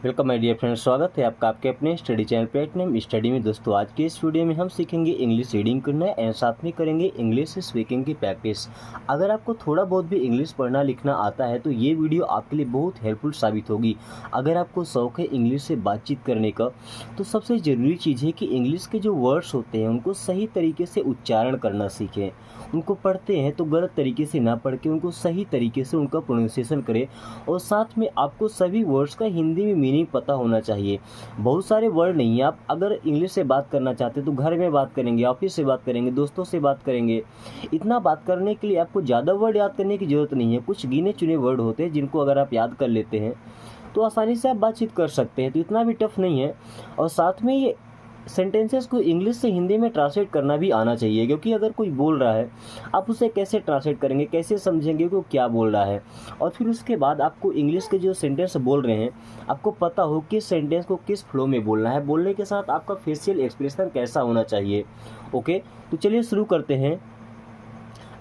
Welcome my dear friends, स्वागत है आपका आपके अपने स्टडी चैनल प्लेटिनम स्टडी में। दोस्तों आज के इस वीडियो में हम सीखेंगे इंग्लिश रीडिंग करना एंड साथ में करेंगे इंग्लिश स्पीकिंग की प्रैक्टिस। अगर आपको थोड़ा बहुत भी इंग्लिश पढ़ना लिखना आता है तो ये वीडियो आपके लिए बहुत हेल्पफुल साबित होगी। अगर आपको शौक है इंग्लिश से बातचीत करने का तो सबसे ज़रूरी चीज़ है कि इंग्लिश के जो वर्ड्स होते हैं उनको सही तरीके से उच्चारण करना सीखें। उनको पढ़ते हैं तो गलत तरीके से ना पढ़ के उनको सही तरीके से उनका प्रोनाउंसिएशन करें और साथ में आपको सभी वर्ड्स का हिंदी में मीनिंग पता होना चाहिए। बहुत सारे वर्ड नहीं है, आप अगर इंग्लिश से बात करना चाहते हैं तो घर में बात करेंगे, ऑफिस से बात करेंगे, दोस्तों से बात करेंगे। इतना बात करने के लिए आपको ज़्यादा वर्ड याद करने की ज़रूरत नहीं है। कुछ गिने चुने वर्ड होते हैं जिनको अगर आप याद कर लेते हैं तो आसानी से आप बातचीत कर सकते हैं, तो इतना भी टफ नहीं है। और साथ में ये सेंटेंसेस को इंग्लिश से हिंदी में ट्रांसलेट करना भी आना चाहिए, क्योंकि अगर कोई बोल रहा है आप उसे कैसे ट्रांसलेट करेंगे, कैसे समझेंगे कि वो क्या बोल रहा है। और फिर उसके बाद आपको इंग्लिश के जो सेंटेंस बोल रहे हैं आपको पता हो किस सेंटेंस को किस फ्लो में बोलना है, बोलने के साथ आपका फेशियल एक्सप्रेशन कैसा होना चाहिए। ओके, तो चलिए शुरू करते हैं।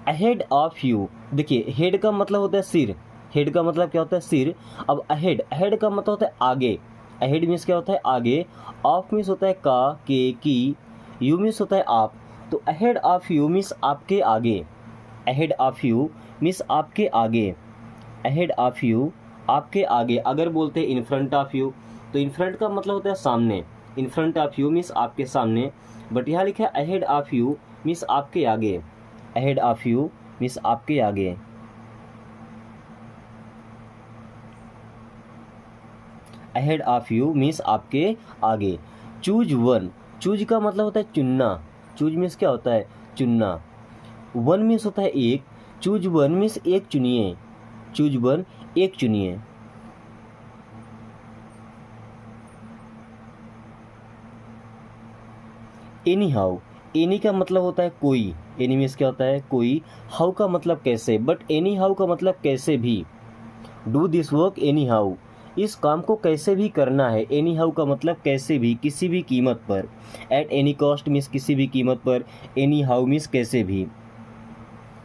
अहेड ऑफ यू, देखिए हेड का मतलब होता है सिर। हेड का मतलब क्या होता है? सिर। अब अहेड, अहेड का मतलब होता है आगे। अहेड मीन्स क्या होता है? आगे। ऑफ मीन्स होता है का, के, की। यू मीन्स होता है आप। तो अहेड ऑफ यू मीन्स आपके आगे। अहेड ऑफ यू मीन्स आपके आगे। अहेड ऑफ यू आपके आगे। अगर बोलते हैं इन फ्रंट ऑफ यू तो इन फ्रंट का मतलब होता है सामने। In front of you means आपके सामने, बट यहाँ लिखा है अहेड ऑफ यू मीन्स आपके आगे। अहेड ऑफ यू मीन्स आपके आगे। अहेड ऑफ यू मीन्स आपके आगे। चूज वन, चूज का मतलब होता है चुनना। चूज मीन्स क्या होता है? चुनना। वन मीन्स होता है एक। चूज वन मीन्स एक चुनिए। चूज वन, एक चुनिए। एनी हाउ, एनी का मतलब होता है कोई। एनी मीन्स क्या होता है? कोई। हाउ का मतलब कैसे, बट एनी हाउ का मतलब कैसे भी। Do this work any how, इस काम को कैसे भी करना है। एनी हाउ का मतलब कैसे भी, किसी भी कीमत पर। एट एनी कॉस्ट मीन्स किसी भी कीमत पर। एनी हाउ मीन्स कैसे भी,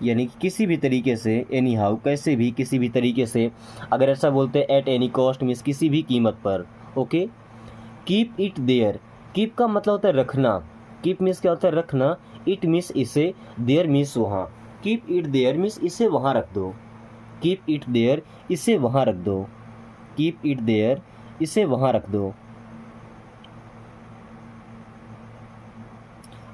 यानी कि किसी भी तरीके से। एनी हाउ कैसे भी, किसी भी तरीके से। अगर ऐसा बोलते हैं एट एनी कॉस्ट मीन्स किसी भी कीमत पर। Okay. Keep it there, keep का मतलब होता है रखना। कीप मीन्स क्या होता है? रखना। इट मीन्स इसे, देयर मीन्स वहाँ। कीप इट देयर मीन्स इसे वहाँ रख दो। कीप इट देयर, इसे वहाँ रख दो। कीप इट देयर, इसे वहाँ रख दो।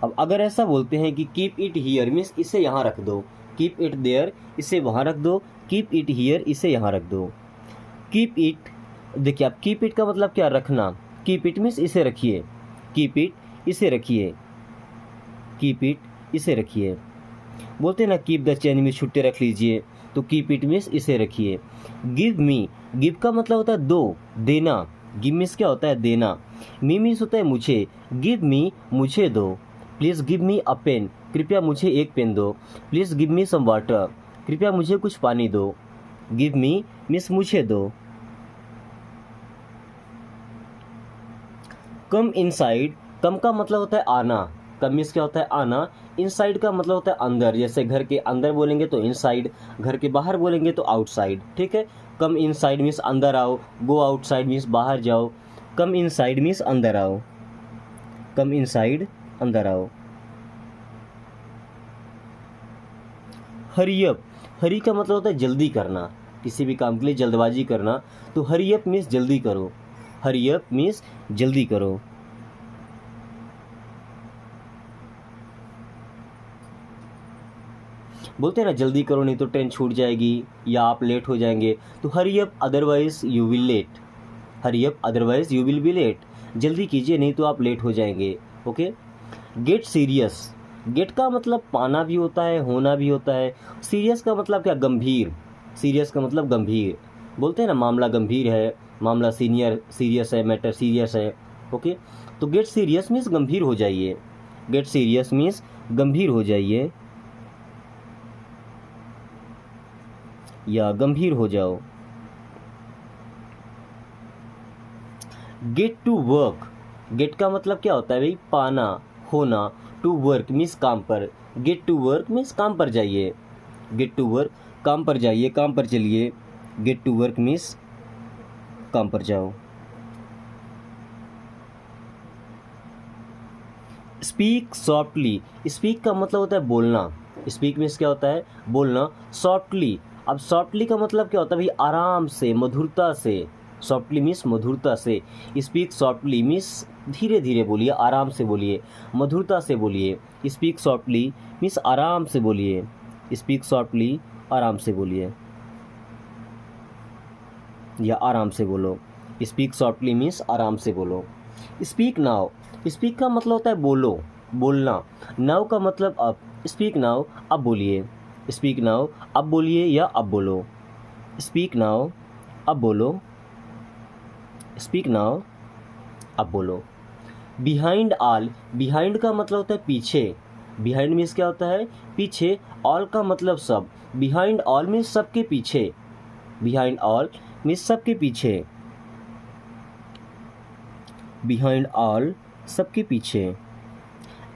अब अगर ऐसा बोलते हैं कि कीप इट हियर मीन्स इसे यहाँ रख दो। कीप इट देयर, इसे वहाँ रख दो। कीप इट हियर, इसे यहाँ रख दो। कीप इट, देखिए आप कीप इट का मतलब क्या? रखना। कीप इट मीन्स इसे रखिए। कीप इट, इसे रखिए। कीप इट, इसे रखिए। बोलते हैं ना कीप द चेंज मीन्स छुट्टे रख लीजिए, तो कीप इट मीन्स इसे रखिए। गिव मी, गिव का मतलब होता है दो, देना। गिव मीन्स क्या होता है? देना। मी मीन्स होता है मुझे। गिव मी, मुझे दो। Please give me a pen, कृपया मुझे एक पेन दो। Please give me some water, कृपया मुझे कुछ पानी दो। गिव मी मीन्स मुझे दो। कम इनसाइड, कम का मतलब होता है आना। कम मीन्स क्या होता है? आना। इनसाइड का मतलब होता है अंदर, जैसे घर के अंदर बोलेंगे तो इनसाइड, घर के बाहर बोलेंगे तो आउटसाइड। ठीक है। कम इनसाइड मीन्स अंदर आओ। गो आउटसाइड मीन्स बाहर जाओ। कम इनसाइड मीन्स अंदर आओ। कम इनसाइड, अंदर आओ। हरी अप, हरी का मतलब होता है जल्दी करना, किसी भी काम के लिए जल्दबाजी करना। तो हरी अप मीन्स जल्दी करो। हरी अप मीन्स जल्दी करो। बोलते हैं ना जल्दी करो नहीं तो ट्रेन छूट जाएगी या आप लेट हो जाएंगे, तो hurry up otherwise you will late. Hurry up otherwise you will be late, जल्दी कीजिए नहीं तो आप लेट हो जाएंगे। ओके। गेट सीरियस, गेट का मतलब पाना भी होता है, होना भी होता है। सीरियस का मतलब क्या? गंभीर। सीरियस का मतलब गंभीर। बोलते हैं ना मामला गंभीर है, मामला सीरियस है, मैटर सीरियस है। ओके। तो गेट सीरियस मीन्स गंभीर हो जाइए। गेट सीरियस मीन्स गंभीर हो जाइए या गंभीर हो जाओ। गेट टू वर्क, गेट का मतलब क्या होता है भाई? पाना, होना। टू वर्क मीन्स काम पर। गेट टू वर्क मीन्स काम पर जाइए। गेट टू वर्क, काम पर जाइए, काम पर चलिए। गेट टू वर्क मीन्स काम पर जाओ। स्पीक सॉफ्टली, स्पीक का मतलब होता है बोलना, स्पीक मीन्स क्या होता है बोलना, सॉफ्टली, अब सॉफ्टली का मतलब क्या होता है भाई आराम से, मधुरता से, सॉफ्टली मीन्स मधुरता से, स्पीक सॉफ्टली मीन्स धीरे धीरे बोलिए, आराम से बोलिए, मधुरता से बोलिए, स्पीक सॉफ्टली मीन्स आराम से बोलिए, स्पीक सॉफ्टली आराम से बोलिए या आराम से बोलो, स्पीक सॉफ्टली मीन्स आराम से बोलो। स्पीक नाउ, स्पीक का मतलब होता है बोलो, बोलना, नाउ का मतलब अब, स्पीक नाउ अब बोलिए, स्पीक नाउ अब बोलिए या अब बोलो, स्पीक नाउ अब बोलो, स्पीक नाउ अब बोलो। बिहाइंड ऑल, बिहाइंड का मतलब होता है पीछे, बिहाइंड मीन्स क्या होता है पीछे, ऑल का मतलब सब, बिहाइंड ऑल मीन्स सबके पीछे, बिहाइंड ऑल मीन्स सबके पीछे, बिहाइंड ऑल सबके पीछे।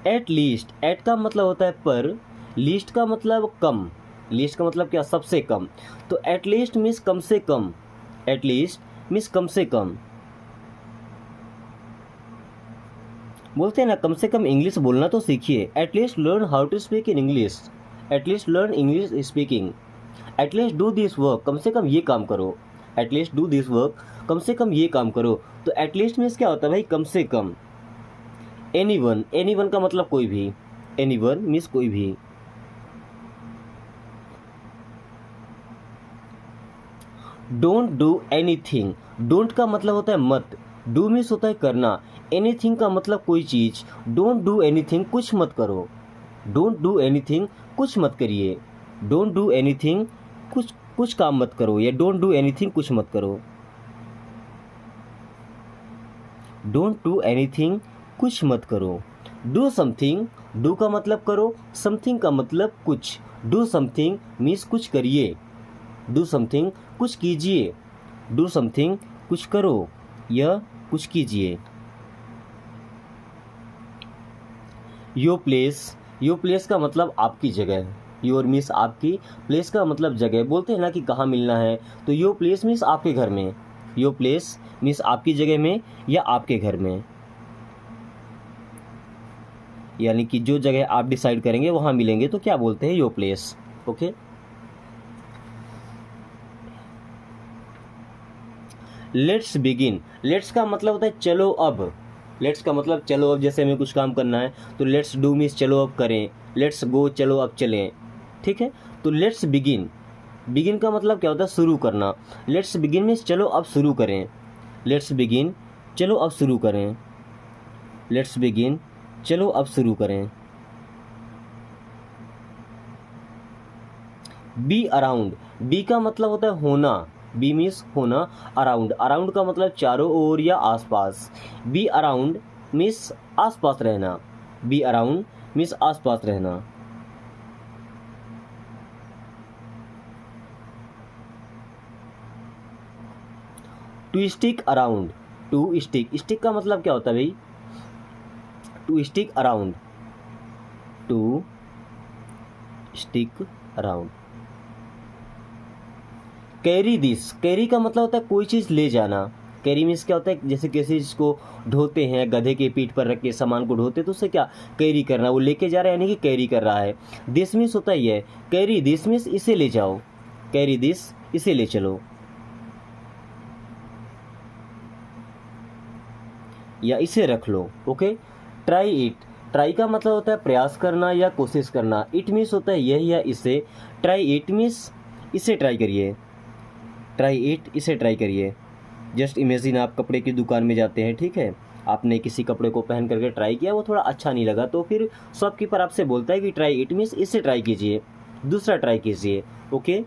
एट लीस्ट, एट का मतलब होता है पर, लीस्ट का मतलब कम, लीस्ट का मतलब क्या सबसे कम, तो एट लीस्ट मीन्स कम से कम, एट लीस्ट मीन्स कम से कम। बोलते हैं ना कम से कम इंग्लिश बोलना तो सीखिए, at least learn how to speak in English, at least learn English speaking, at least do this work, कम से कम ये काम करो, एटलीस्ट डू दिस वर्क, कम से कम ये काम करो, तो एटलीस्ट मीन्स क्या होता है भाई कम से कम। एनीवन, एनीवन का मतलब कोई भी, एनीवन मीन्स कोई भी। डोंट डू एनीथिंग, डोंट का मतलब होता है मत, डू मीन्स होता है करना, एनीथिंग का मतलब कोई चीज़, डोंट डू एनीथिंग कुछ मत करो, डोंट डू एनीथिंग कुछ मत करिए, डोंट डू एनीथिंग कुछ काम मत करो या डोंट डू एनीथिंग कुछ मत करो, डोंट डू एनीथिंग कुछ मत करो। डू समथिंग, डू का मतलब करो, समथिंग का मतलब कुछ, डू समथिंग मीन्स कुछ करिए, डू समथिंग कुछ कीजिए, डू समथिंग कुछ करो या कुछ कीजिए। योर प्लेस, योर प्लेस का मतलब आपकी जगह, योर मीन्स आपकी, प्लेस का मतलब जगह, बोलते हैं ना कि कहाँ मिलना है, तो योर प्लेस मीन्स आपके घर में, योर प्लेस मीन्स आपकी जगह में या आपके घर में, यानी कि जो जगह आप डिसाइड करेंगे वहाँ मिलेंगे तो क्या बोलते हैं your place. Okay, let's begin, let's का मतलब होता है चलो अब, लेट्स का मतलब चलो अब, जैसे हमें कुछ काम करना है तो लेट्स डू मीन्स चलो अब करें, लेट्स गो चलो अब चलें, ठीक है, तो लेट्स बिगिन, बिगिन का मतलब क्या होता है शुरू करना, लेट्स बिगिन मीन्स चलो अब शुरू करें, लेट्स बिगिन चलो अब शुरू करें, लेट्स बिगिन चलो अब शुरू करें। बी अराउंड, बी का मतलब होता है होना, बी मीन्स होना, अराउंड, अराउंड का मतलब चारों ओर या आसपास, बी अराउंड मीन्स आसपास रहना, बी अराउंड मीन्स आसपास रहना। To stick around, to stick, stick का मतलब क्या होता है भाई to stick around, to stick around. Carry this, carry का मतलब होता है कोई चीज़ ले जाना, कैरी मीन्स क्या होता है जैसे किसी चीज़ को ढोते हैं, गधे के पीठ पर रख के सामान को ढोते तो उसे क्या कैरी करना, वो लेके जा रहा है यानी कि कैरी कर रहा है। दिस मीन्स होता ही है कैरी दिस मीन्स इसे ले जाओ, कैरी दिस इसे ले चलो या इसे रख लो। ओके, ट्राई इट, ट्राई का मतलब होता है प्रयास करना या कोशिश करना, इट मीन्स होता है यह या इसे, ट्राई इट मीन्स इसे ट्राई करिए, ट्राई इट इसे ट्राई करिए। जस्ट इमेजिन आप कपड़े की दुकान में जाते हैं, ठीक है, आपने किसी कपड़े को पहन करके ट्राई किया, वो थोड़ा अच्छा नहीं लगा तो फिर शॉपकीपर आपसे बोलता है कि ट्राई इट मीन्स इसे ट्राई कीजिए, दूसरा ट्राई कीजिए। Okay,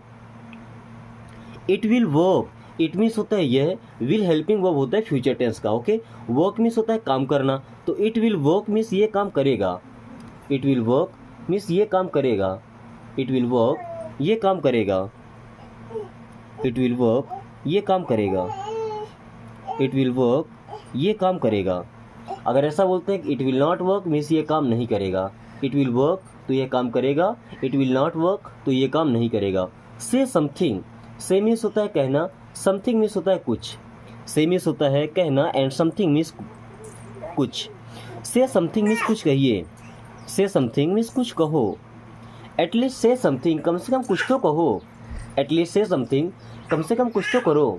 it will work, it means होता है यह, विल हेल्पिंग वर्ब होता है फ्यूचर टेंस का। ओके, वर्क मीन्स होता है काम करना, तो इट विल वर्क मीन्स ये काम करेगा, इट विल वर्क मीन्स ये काम करेगा, इट विल वर्क ये काम करेगा, इट विल वर्क ये काम करेगा, इट विल वर्क ये काम करेगा। अगर ऐसा बोलते हैं कि it will not work means ये काम नहीं करेगा, इट विल वर्क तो ये काम करेगा, इट विल नॉट वर्क तो ये काम नहीं करेगा। से समथिंग, से मीन्स होता है कहना, समथिंग मीन्स होता है कुछ, से मीन्स होता है कहना एंड समथिंग मीन्स कुछ। से समथिंग मीन्स कुछ कहिए, से समथिंग मीन्स कुछ कहो, एटलीस्ट से समथिंग कम से कम कुछ तो कहो, एटलीस्ट से समथिंग कम से कम कुछ तो करो।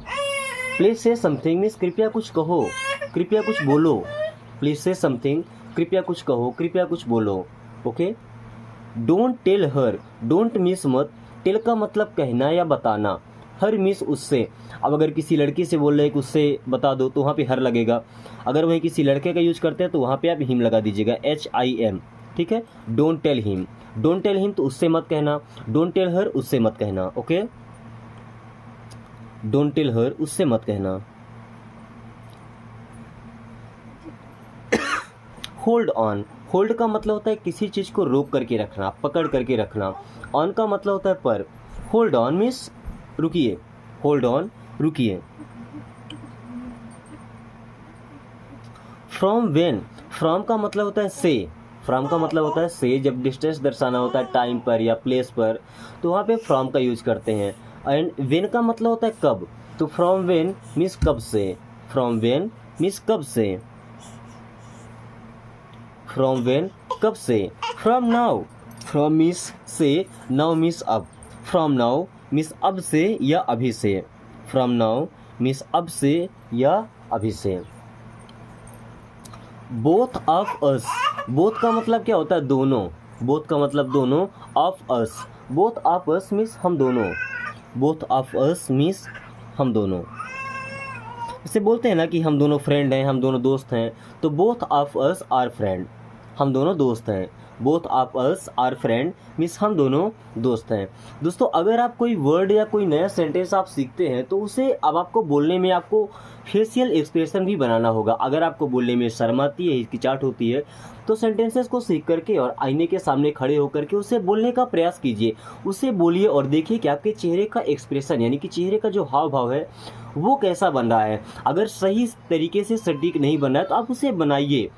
प्लीज से समथिंग मीन्स कृपया कुछ कहो, कृपया कुछ बोलो, प्लीज से समथिंग कृपया कुछ कहो, कृपया कुछ बोलो। Okay. Don't tell her, don't miss मत, टेल का मतलब कहना या बताना, हर मिस उससे। अब अगर किसी लड़की से बोल रहे हैं कि उससे बता दो तो वहाँ पे हर लगेगा, अगर वहीं किसी लड़के का यूज करते हैं तो वहाँ पे आप हिम लगा दीजिएगा, HIM। ठीक है। Don't tell him, don't tell him तो उससे मत कहना, डोंट टेल हर उससे मत कहना। ओके। डोंट टेल हर उससे मत कहना। होल्ड ऑन, होल्ड का मतलब होता है किसी चीज़ को रोक करके रखना, पकड़ करके रखना। ऑन का मतलब होता है पर। होल्ड ऑन मीन्स रुकिए, होल्ड ऑन रुकिए। फ्रॉम वेन, फ्रॉम का मतलब होता है से, फ्रॉम का मतलब होता है से। जब डिस्टेंस दर्शाना होता है टाइम पर या प्लेस पर तो वहाँ पे फ्रॉम का यूज करते हैं। एंड वेन का मतलब होता है कब, तो फ्रॉम वेन मीन्स कब से, फ्रॉम वेन मीन्स कब से, फ्रॉम वेन कब से। फ्रॉम नाउ, फ्रॉम मीन्स से, नाउ मीन्स अब, फ्रॉम नाउ मीन्स अब से या अभी से, फ्रॉम नाउ मीन्स अब से या अभी से। बोथ ऑफ अस, बोथ का मतलब क्या होता है दोनों, बोथ का मतलब दोनों, of us, both of us means हम दोनों, बोथ ऑफ अस मीन्स हम दोनों। इसे बोलते हैं ना कि हम दोनों फ्रेंड हैं, हम दोनों दोस्त हैं, तो both of us are friend, हम दोनों दोस्त हैं। Both of us are friend means हम दोनों दोस्त हैं। दोस्तों अगर आप कोई वर्ड या कोई नया सेंटेंस आप सीखते हैं तो उसे अब आपको बोलने में आपको फेशियल एक्सप्रेशन भी बनाना होगा। अगर आपको बोलने में शर्म आती है, हिचकिचाहट होती है, तो सेंटेंसेस को सीख करके और आईने के सामने खड़े होकर के उसे बोलने का प्रयास कीजिए, उसे बोलिए और देखिए कि आपके चेहरे का एक्सप्रेशन यानी कि चेहरे का जो हाव भाव है वो कैसा बन रहा है। अगर सही तरीके से सटीक नहीं बन रहा है तो आप उसे बनाइए।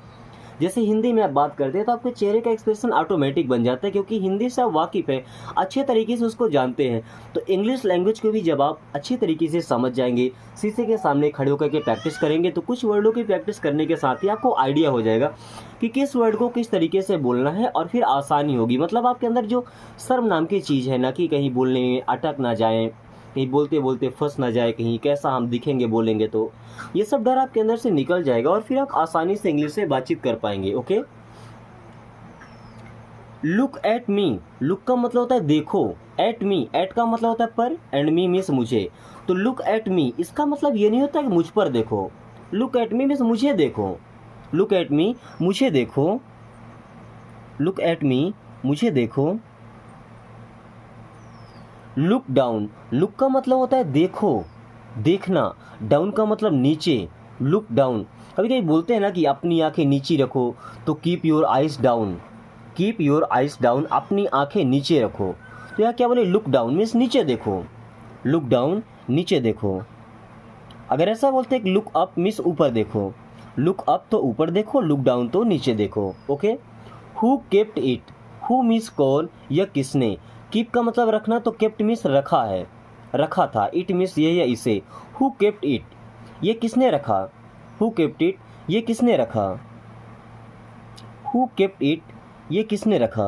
जैसे हिंदी में आप बात करते हैं तो आपके चेहरे का एक्सप्रेशन ऑटोमेटिक बन जाता है, क्योंकि हिंदी से आप वाकिफ़ हैं, अच्छे तरीके से उसको जानते हैं। तो इंग्लिश लैंग्वेज को भी जब आप अच्छी तरीके से समझ जाएंगे, शीशे के सामने खड़े होकर के प्रैक्टिस करेंगे, तो कुछ वर्डों की प्रैक्टिस करने के साथ ही आपको आइडिया हो जाएगा कि किस वर्ड को किस तरीके से बोलना है, और फिर आसानी होगी। मतलब आपके अंदर जो शर्म नाम की चीज़ है ना, कि कहीं बोलने में अटक ना जाए, कहीं बोलते बोलते फंस ना जाए, कहीं कैसा हम दिखेंगे बोलेंगे, तो ये सब डर आपके अंदर से निकल जाएगा और फिर आप आसानी से इंग्लिश से बातचीत कर पाएंगे। Okay. Look at me, look का मतलब होता है देखो, एट मी, एट का मतलब होता है पर, एंड मी मीन्स मुझे। तो लुक एट मी इसका मतलब ये नहीं होता कि मुझ पर देखो, लुक एट मी मीन्स मुझे देखो, लुक एट मी मुझे देखो, लुक एट मी मुझे देखो। लुक डाउन, लुक का मतलब होता है देखो, देखना, डाउन का मतलब नीचे, लुक डाउन। कभी कभी बोलते हैं ना कि अपनी आंखें नीचे रखो, तो keep your eyes down, keep your eyes down, अपनी आंखें नीचे रखो। तो यहाँ क्या बोले, लुक डाउन मीन्स नीचे देखो, लुक डाउन नीचे देखो। अगर ऐसा बोलते हैं कि लुक अप मीन्स ऊपर देखो, लुक अप तो ऊपर देखो, लुक डाउन तो नीचे देखो। Okay. Who kept it, who means कौन या किसने, कीप का मतलब रखना, तो केप्ट मीन्स रखा है, रखा था, इट मीन्स ये या इसे। हु केप्ट इट, ये किसने रखा, हु केप्ट इट ये किसने रखा, हु केप्ट इट ये किसने रखा।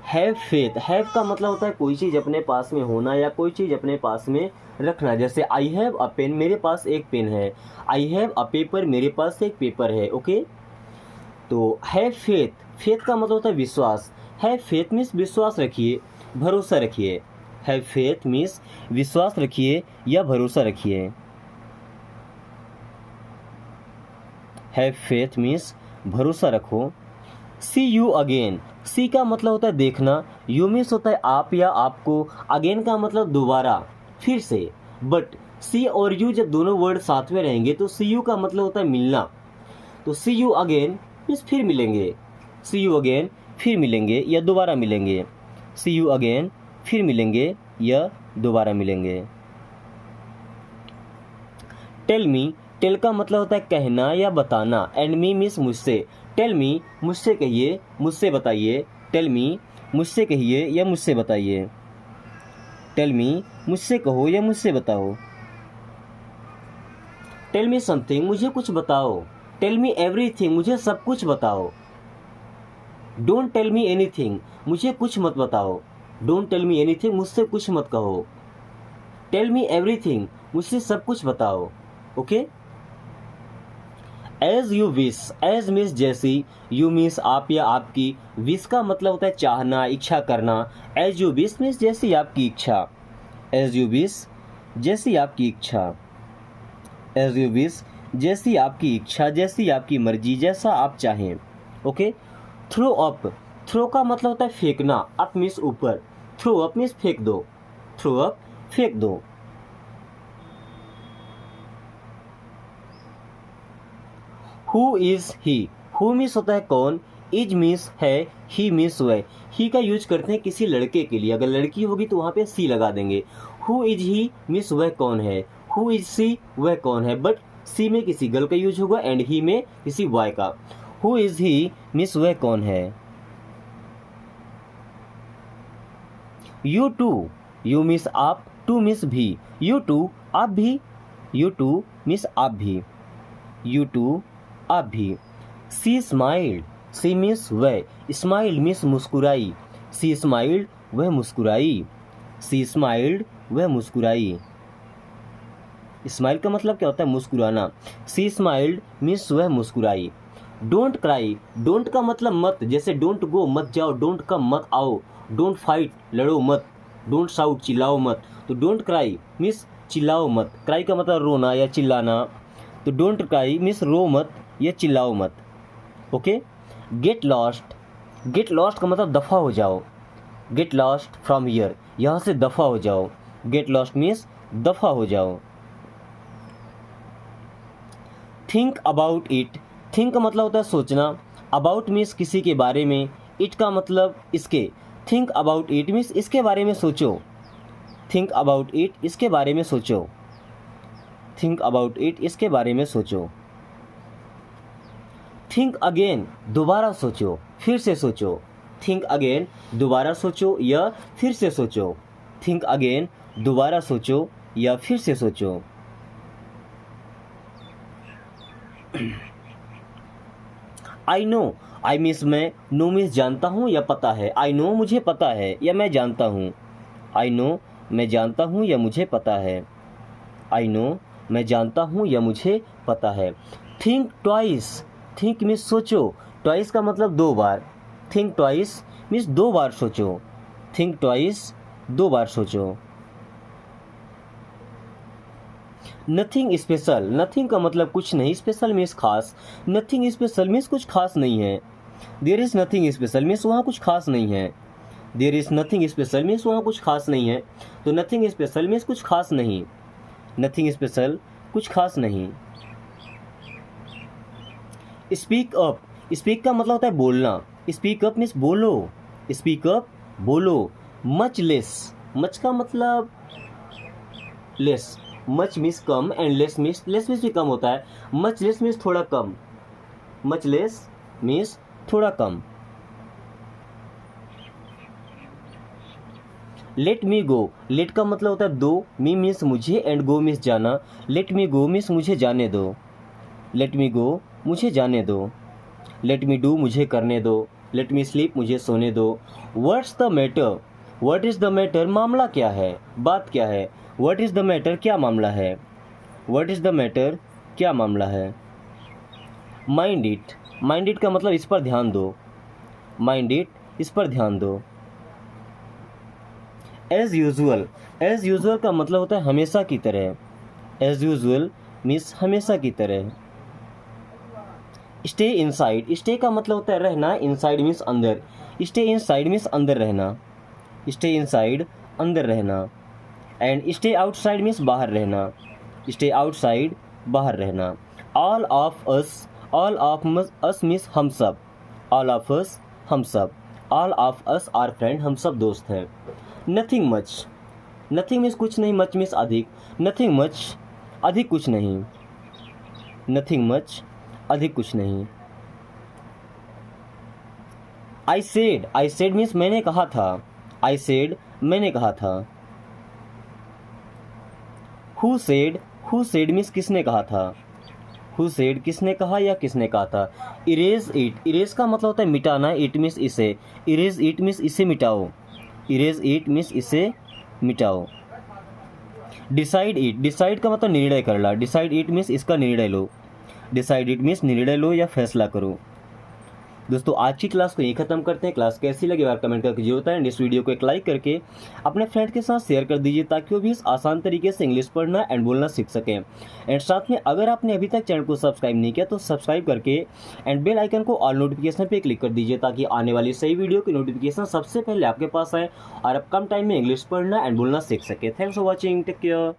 हैव फेथ, हैव का मतलब होता है कोई चीज़ अपने पास में होना या कोई चीज़ अपने पास में रखना। जैसे आई हैव अ पेन, मेरे पास एक पेन है, आई हैव अ पेपर, मेरे पास एक पेपर है। ओके। तो हैव फेथ, फेथ का मतलब होता है विश्वास, हैव फेथ मीन्स विश्वास रखिए, भरोसा रखिए, हैव फेथ मीन्स विश्वास रखिए या भरोसा रखिए, हैव फेथ मीन्स भरोसा रखो। सी यू अगेन, सी का मतलब होता है देखना, यू मीन्स होता है आप या आपको, अगेन का मतलब दोबारा, फिर से। बट सी और यू जब दोनों वर्ड साथ में रहेंगे तो सी यू का मतलब होता है मिलना, तो सी यू अगेन मीन्स फिर मिलेंगे, सी यू अगेन फिर मिलेंगे या दोबारा मिलेंगे, सी यू अगेन फिर मिलेंगे या दोबारा मिलेंगे। टेल मी, टेल का मतलब होता है कहना या बताना, एंड मी मीन्स मुझसे, टेल मी मुझसे कहिए, मुझसे बताइए, टेल मी मुझसे कहिए या मुझसे बताइए, टेल मी मुझसे कहो या मुझसे बताओ। टेल मी समथिंग मुझे कुछ बताओ, टेल मी एवरीथिंग, मुझे सब कुछ बताओ। डोंट टेल मी एनीथिंग, मुझे कुछ मत बताओ। डोंट टेल मी एनीथिंग, मुझसे कुछ मत कहो। टेल मी एवरीथिंग, मुझसे सब कुछ बताओ। Okay. As you wish, as means जैसी, यू मीन्स आप या आपकी, विश का मतलब होता है चाहना, इच्छा करना। एज यू विश मीन्स जैसी आपकी इच्छा। एज यू विश, जैसी आपकी इच्छा। एज यू विश, जैसी आपकी इच्छा, जैसी आपकी मर्जी, जैसा आप चाहें। ओके। थ्रो अप, थ्रो का मतलब होता है फेंकना, अप मीन्स ऊपर, थ्रो अप मीन्स फेंक दो। थ्रो अप, फेंक दो। Who is he, who means होता है कौन, इज मीन्स है, ही मीन्स वह। ही का यूज करते हैं किसी लड़के के लिए, अगर लड़की होगी तो वहां पे सी लगा देंगे। हु इज ही मीन्स वह कौन है, हु इज सी वह कौन है, बट सी में किसी गर्ल का यूज होगा एंड ही में किसी बॉय का। हु इज ही मीन्स वह कौन है। यू टू, यू मीन्स आप, टू मीन्स भी, यू टू आप भी, यू टू मीन्स आप भी, यू टू आप भी। सी स्माइल्ड, सी मीन्स वह, स्माइल्ड मीन्स मुस्कुराई, सी स्माइल्ड वह मुस्कुराई, सी स्माइल्ड वह मुस्कुराई। स्माइल का मतलब क्या होता है, मुस्कुराना। सी स्माइल्ड मीन्स वह मुस्कुराई। डोंट क्राई, डोंट का मतलब मत, जैसे डोंट गो मत जाओ, डोंट कम मत आओ, डोंट फाइट लड़ो मत, डोंट शाउट चिल्लाओ मत। तो डोंट क्राई मीन्स चिल्लाओ मत, क्राई का मतलब रोना या चिल्लाना, तो डोंट क्राई मीन्स रो मत या चिल्लाओ मत। Okay. Get lost, get lost का मतलब दफ़ा हो जाओ, गेट लॉस्ट फ्रॉम हियर, यहाँ से दफ़ा हो जाओ। गेट लॉस्ट मीन्स दफ़ा हो जाओ। थिंक अबाउट इट, थिंक का मतलब होता है सोचना, अबाउट मीन्स किसी के बारे में, इट का मतलब इसके। थिंक अबाउट इट मीन्स इसके बारे में सोचो। थिंक अबाउट इट, इसके बारे में सोचो। थिंक अबाउट इट, इसके बारे में सोचो। थिंक अगेन, दोबारा सोचो, फिर से सोचो। थिंक अगेन, दोबारा सोचो या फिर से सोचो। थिंक अगेन, दोबारा सोचो या फिर से सोचो। आई नो, आई मीन्स मैं, नो मीन्स जानता हूँ या पता है। आई नो मुझे पता है या मैं जानता हूँ। आई नो मैं जानता हूँ या मुझे पता है। आई नो मैं जानता हूँ या मुझे पता है। थिंक ट्वाइस, थिंक मीन्स सोचो, ट्वाइस का मतलब दो बार। थिंक ट्वाइस मीन्स दो बार सोचो। थिंक ट्वाइस, दो बार सोचो। नथिंग स्पेशल, नथिंग का मतलब कुछ नहीं, स्पेशल मीन्स खास। नथिंग स्पेशल मीन्स कुछ खास नहीं है। There is nothing special means वहाँ कुछ खास नहीं है। There is nothing special means वहाँ कुछ खास नहीं है। तो नथिंग स्पेशल मीन्स कुछ खास नहीं। नथिंग स्पेशल, कुछ खास नहीं। स्पीक अप, स्पीक का मतलब होता है बोलना। स्पीक अप मीन्स बोलो। स्पीक अप, बोलो। मच लेस, मच का मतलब less, much means come and less means भी कम होता है। मच लेस मीन्स थोड़ा कम, मच लेस मीन्स थोड़ा कम। लेट मी गो, लेट का मतलब होता है दो, मी मीन्स मुझे एंड गो मीन्स जाना। लेट मी गो मीन्स मुझे जाने दो। लेट मी गो, मुझे जाने दो। लेट मी डू, मुझे करने दो। लेट मी स्लीप, मुझे सोने दो। What's the matter, what is the matter, मामला क्या है, बात क्या है। व्हाट इज़ द मैटर, क्या मामला है। व्हाट इज़ द मैटर, क्या मामला है। माइंड इट, माइंड इट का मतलब इस पर ध्यान दो। माइंड इट, इस पर ध्यान दो। एज यूजुअल, एज यूजुअल का मतलब होता है हमेशा की तरह। एज यूजुअल मीन्स हमेशा की तरह। स्टे इनसाइड, स्टे का मतलब होता है रहना, इनसाइड मीन्स अंदर। स्टे इनसाइड मीन्स अंदर रहना। स्टे इनसाइड, अंदर रहना। एंड स्टे आउटसाइड मीन्स बाहर रहना। स्टे आउटसाइड, बाहर रहना। All of us, all of us means हम सब। ऑल ऑफ अस, हम सब। All of us are friend, हम सब दोस्त हैं। नथिंग मच, नथिंग मीन्स कुछ नहीं, मच मीन्स अधिक। नथिंग मच, अधिक कुछ नहीं। नथिंग मच, अधिक कुछ नहीं। आई सेड मीन्स मैंने कहा था। आई सेड, मैंने कहा था। हु सेड मीन्स किसने कहा था। हु सेड किसने कहा या किसने कहा था। इरेज इट, इरेज का मतलब होता है मिटाना, इट मीन्स इसे, इरेज इट मीन्स इसे मिटाओ, इरेज इट मीन्स इसे मिटाओ। डिसाइड इट, डिसाइड का मतलब निर्णय करना, डिसाइड इट मीन्स इसका निर्णय लो, डिसाइड इट मीन्स निर्णय लो या फैसला करो। दोस्तों आज की क्लास को यहीं खत्म करते हैं। क्लास कैसी लगी बार कमेंट करके जरूर बताएं। इस वीडियो को एक लाइक करके अपने फ्रेंड के साथ शेयर कर दीजिए ताकि वो भी इस आसान तरीके से इंग्लिश पढ़ना एंड बोलना सीख सकें। एंड साथ में अगर आपने अभी तक चैनल को सब्सक्राइब नहीं किया तो सब्सक्राइब करके एंड बेल आइकन को ऑल नोटिफिकेशन पे क्लिक कर दीजिए ताकि आने वाली सही वीडियो की नोटिफिकेशन सबसे पहले आपके पास आए और आप कम टाइम में इंग्लिश पढ़ना एंड बोलना सीख सके। Thanks for watching, take care.